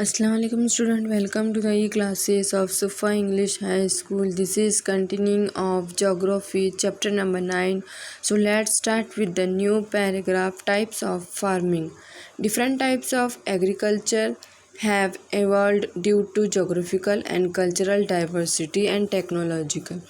Assalamu alaikum student, welcome to the classes of S.Sci English High School. This is continuing of geography chapter number 9. So let's start with the new paragraph. Types of farming. Different types of agriculture have evolved due to geographical and cultural diversity and technological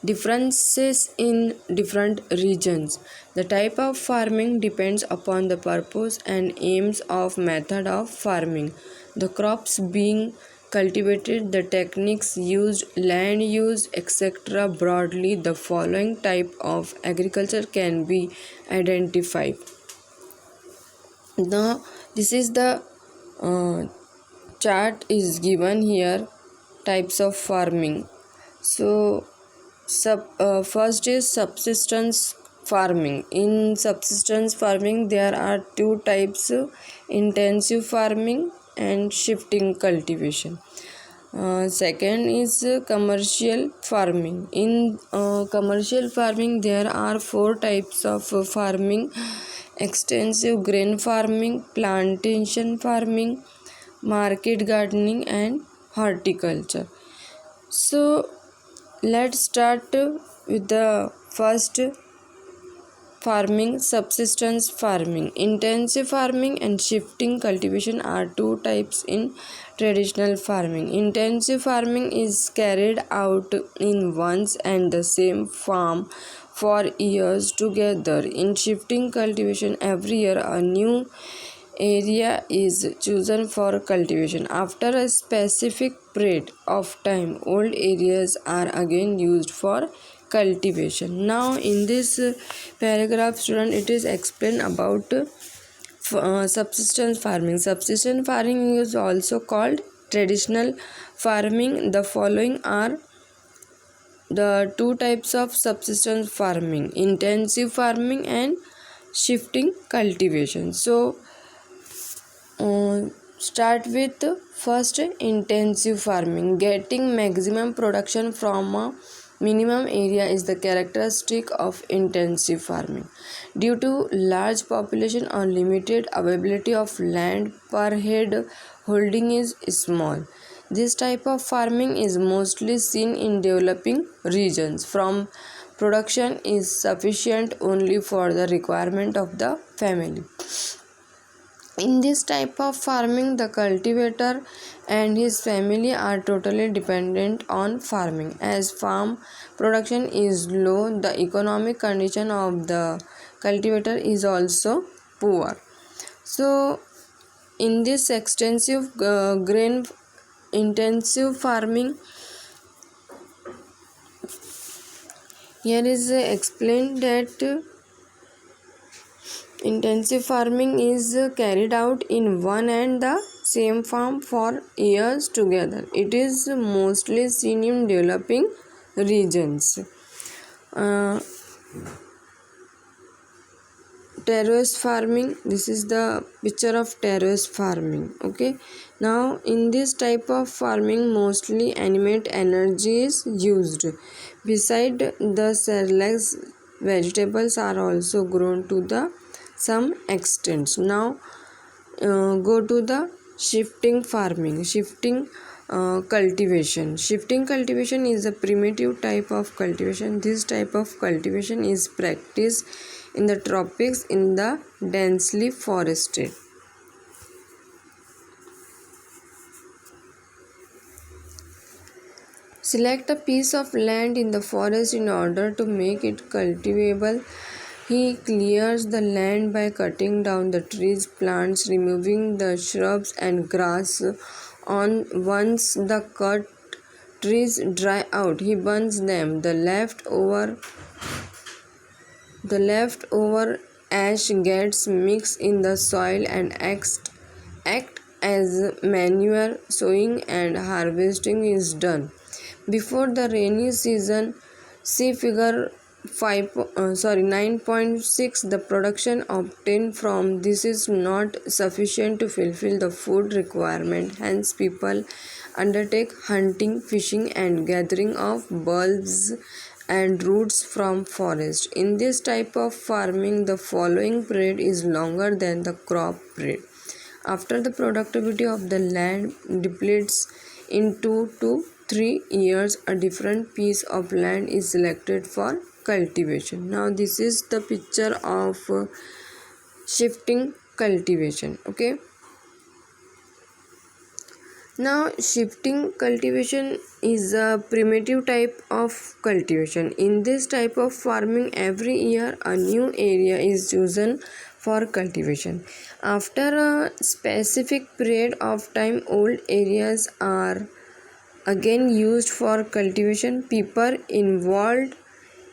differences in different regions. The type of farming depends upon the purpose and aims of method of farming, the crops being cultivated, the techniques used, land use, etc. Broadly, the following type of agriculture can be identified. Now, this is the chart is given here. Types of farming. So, first is subsistence farming. In subsistence farming, there are two types: intensive farming and shifting cultivation. Second is commercial farming. In commercial farming, there are four types of farming: extensive grain farming, plantation farming, market gardening, and horticulture. So, let's start with the first farming, subsistence farming. Intensive farming and shifting cultivation are two types in traditional farming. Intensive farming is carried out in once and the same farm for years together. In shifting cultivation, every year a new area is chosen for cultivation. After a specific period of time, old areas are again used for cultivation. Now in this paragraph, student, it is explained about subsistence farming. Subsistence farming is also called traditional farming. The following are the two types of subsistence farming: intensive farming and shifting cultivation. So start with first intensive farming. Getting maximum production from a minimum area is the characteristic of intensive farming. Due to large population or limited availability of land per head, holding is small. This type of farming is mostly seen in developing regions. From production is sufficient only for the requirement of the family. In this type of farming, the cultivator and his family are totally dependent on farming. As farm production is low, the economic condition of the cultivator is also poor. So, in this extensive grain intensive farming, here is explained that intensive farming is carried out in one and the same farm for years together. It is mostly seen in developing regions. Terrace farming, this is the picture of terrace farming. Okay, now in this type of farming, mostly animate energy is used. Beside the cereals, vegetables are also grown to the some extent. Now go to the shifting farming. Cultivation. Shifting cultivation is a primitive type of cultivation. This type of cultivation is practiced in the tropics in the densely forested. Select a piece of land in the forest in order to make it cultivable. He clears the land by cutting down the trees, plants, removing the shrubs and grass. Once the cut trees dry out, he burns them. The leftover ash gets mixed in the soil and act as manure. Sowing and harvesting is done before the rainy season. See figure 9.6. The production obtained from this is not sufficient to fulfill the food requirement. Hence, people undertake hunting, fishing, and gathering of bulbs and roots from forest. In this type of farming, the following period is longer than the crop period. After the productivity of the land depletes in 2 to 3 years, a different piece of land is selected for cultivation. Now this is the picture of shifting cultivation. Okay. Now, shifting cultivation is a primitive type of cultivation. In this type of farming, every year a new area is chosen for cultivation. After a specific period of time, old areas are again used for cultivation. People involved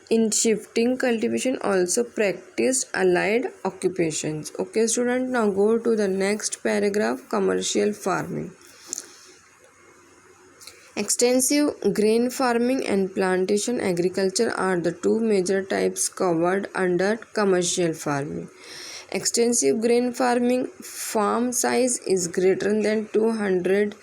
in shifting cultivation also practiced allied occupations. Okay, student, now go to the next paragraph, commercial farming. Extensive grain farming and plantation agriculture are the two major types covered under commercial farming. Extensive grain farming, farm size is greater than 200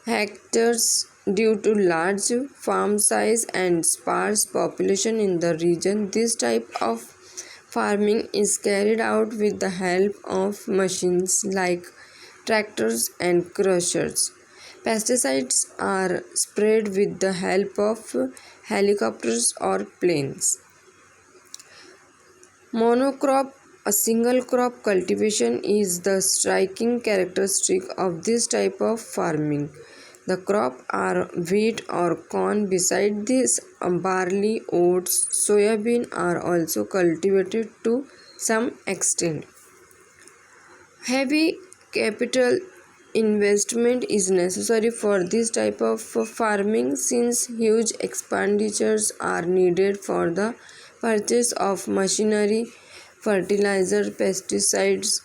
hectares due to large farm size and sparse population in the region. This type of farming is carried out with the help of machines like tractors and crushers. Pesticides are sprayed with the help of helicopters or planes. Monocrop, a single crop cultivation, is the striking characteristic of this type of farming. The crop are wheat or corn. Beside this, barley, oats, soybean are also cultivated to some extent. Heavy capital investment is necessary for this type of farming since huge expenditures are needed for the purchase of machinery, fertilizer, pesticides,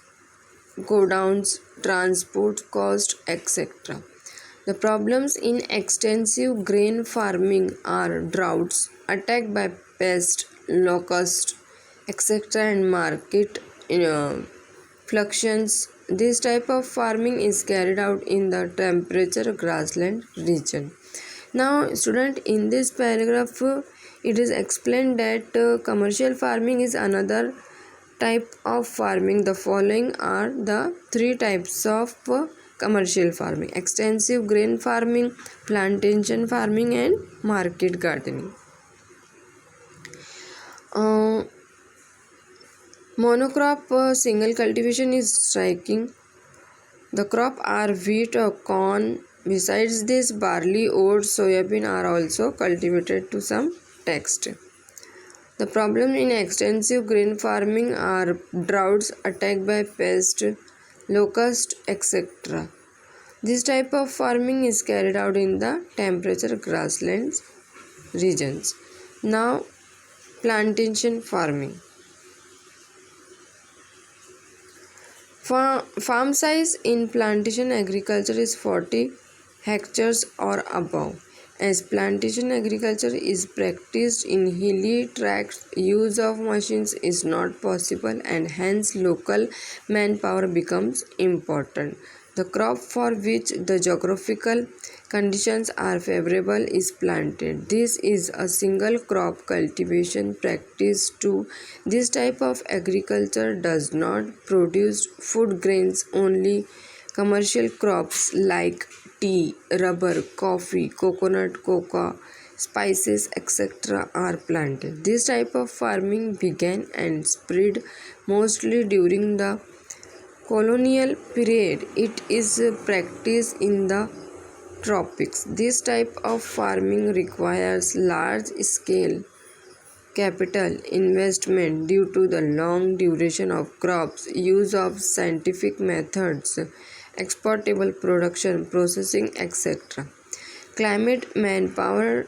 godowns, transport cost, etc. The problems in extensive grain farming are droughts, attack by pest, locust, etc. and market fluctuations. This type of farming is carried out in the temperature grassland region. Now, student, in this paragraph, it is explained that commercial farming is another type of farming. The following are the three types of commercial farming: extensive grain farming, plantation farming, and market gardening. Monocrop single cultivation is striking. The crop are wheat or corn. Besides this, barley, oats, soybean are also cultivated to some extent. The problem in extensive grain farming are droughts, attack by pest, locust, etc. This type of farming is carried out in the temperature grasslands regions. Now, plantation farming. Farm size in plantation agriculture is 40 hectares or above. As plantation agriculture is practiced in hilly tracts, use of machines is not possible and hence local manpower becomes important. The crop for which the geographical conditions are favorable is planted. This is a single crop cultivation practice too. This type of agriculture does not produce food grains only. Commercial crops like tea, rubber, coffee, coconut, cocoa, spices, etc. are planted. This type of farming began and spread mostly during the colonial period. It is practiced in the tropics. This type of farming requires large scale capital investment due to the long duration of crops, use of scientific methods, exportable production, processing, etc. Climate, manpower,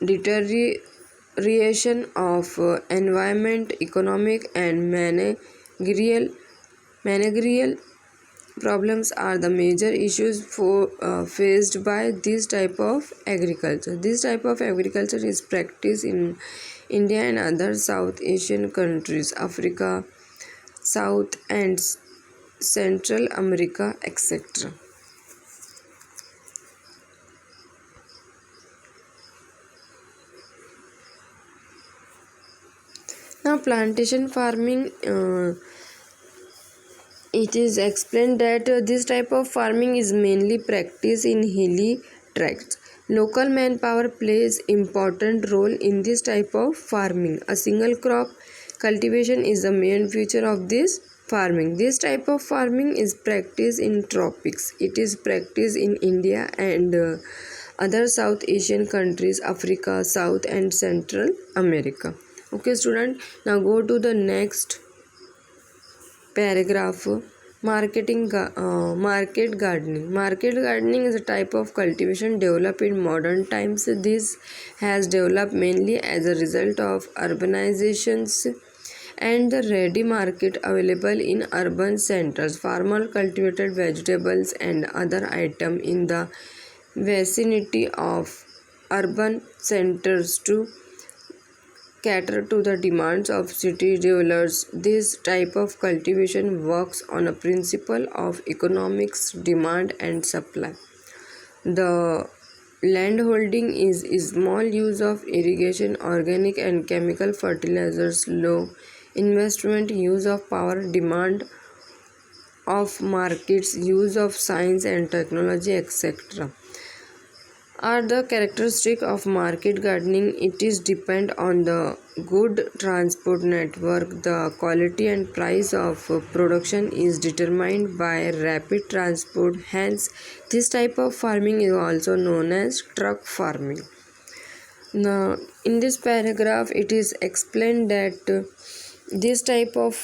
deterioration of environment, economic and managerial problems are the major issues faced by this type of agriculture. This type of agriculture is practiced in India and other South Asian countries, Africa, South and Central America, etc. Now, plantation farming it is explained that this type of farming is mainly practiced in hilly tracts. Local manpower plays important role in this type of farming. A single crop cultivation is the main feature of this farming. This type of farming is practiced in tropics. It is practiced in India and other South Asian countries, Africa, South and Central America. Okay student, now go to the next paragraph. Market gardening. Market gardening is a type of cultivation developed in modern times. This has developed mainly as a result of urbanizations and the ready market available in urban centers. Farmer cultivated vegetables and other items in the vicinity of urban centers to cater to the demands of city dwellers. This type of cultivation works on a principle of economics, demand and supply. The landholding is small use of irrigation, organic and chemical fertilizers, low investment, use of power, demand of markets, use of science and technology, etc. are the characteristic of market gardening. It is depend on the good transport network. The quality and price of production is determined by rapid transport. Hence, this type of farming is also known as truck farming. Now, in this paragraph, it is explained that this type of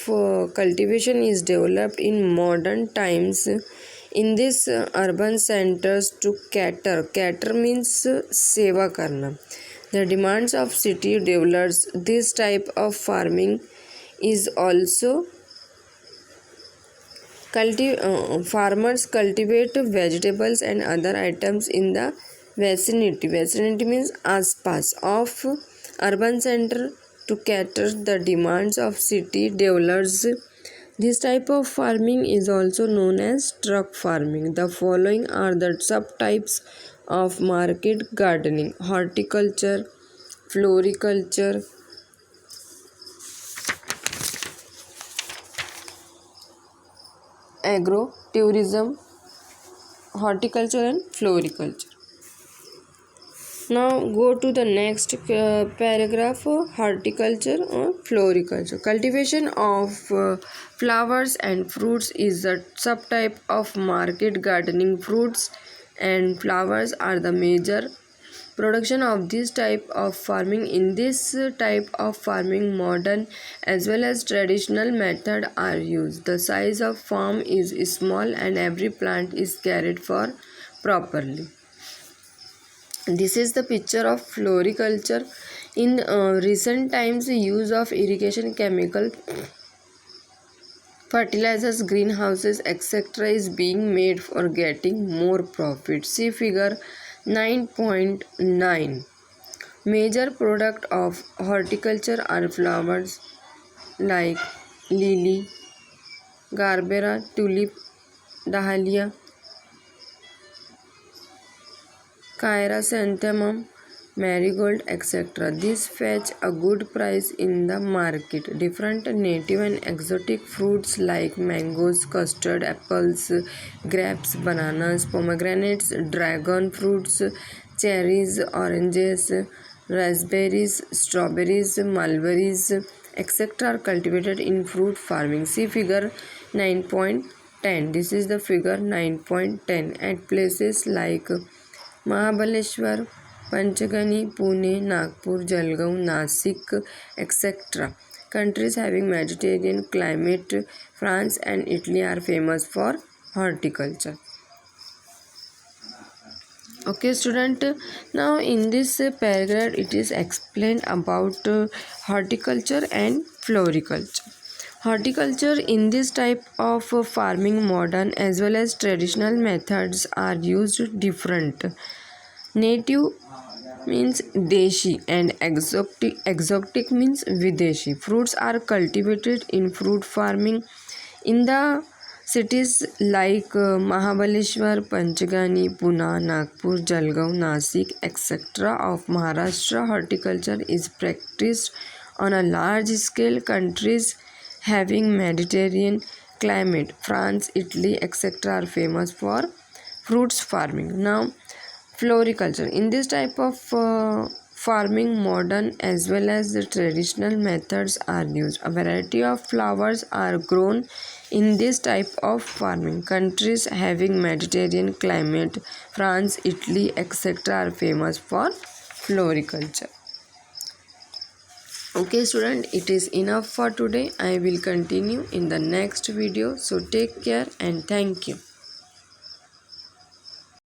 cultivation is developed in modern times in these urban centers to cater means seva karna the demands of city dwellers. This type of farming is also farmers cultivate vegetables and other items in the vicinity means aspas of urban center to cater the demands of city dwellers. This type of farming is also known as truck farming. The following are the subtypes of market gardening: horticulture, floriculture, agro-tourism, horticulture and floriculture. Now go to the next paragraph. Horticulture or floriculture. Cultivation of flowers and fruits is a subtype of market gardening. Fruits and flowers are the major production of this type of farming. In this type of farming, modern as well as traditional method are used. The size of farm is small and every plant is cared for properly. This is the picture of floriculture. In recent times, the use of irrigation, chemical fertilizers, greenhouses, etc. is being made for getting more profit. See figure 9.9. Major product of horticulture are flowers like lily, garbera, tulip, dahlia, chrysanthemum, marigold, etc. These fetch a good price in the market. Different native and exotic fruits like mangoes, custard, apples, grapes, bananas, pomegranates, dragon fruits, cherries, oranges, raspberries, strawberries, mulberries, etc. are cultivated in fruit farming. See figure 9.10. This is the figure 9.10. At places like Mahabaleshwar, Panchgani, Pune, Nagpur, Jalgaon, Nasik, etc. Countries having Mediterranean climate, France and Italy are famous for horticulture. Okay student, now in this paragraph it is explained about horticulture and floriculture. Horticulture, in this type of farming, modern as well as traditional methods are used different. Native means deshi and exotic means videshi. Fruits are cultivated in fruit farming in the cities like Mahabaleshwar, Panchgani, Pune, Nagpur, Jalgaon, Nasik, etc. of Maharashtra. Horticulture is practiced on a large scale. Countries having Mediterranean climate. France, Italy, etc. are famous for fruits farming. Now, floriculture. In this type of farming, modern as well as the traditional methods are used. A variety of flowers are grown in this type of farming. Countries having Mediterranean climate, France, Italy, etc. are famous for floriculture. Okay student, it is enough for today. I will continue in the next video. So take care and thank you.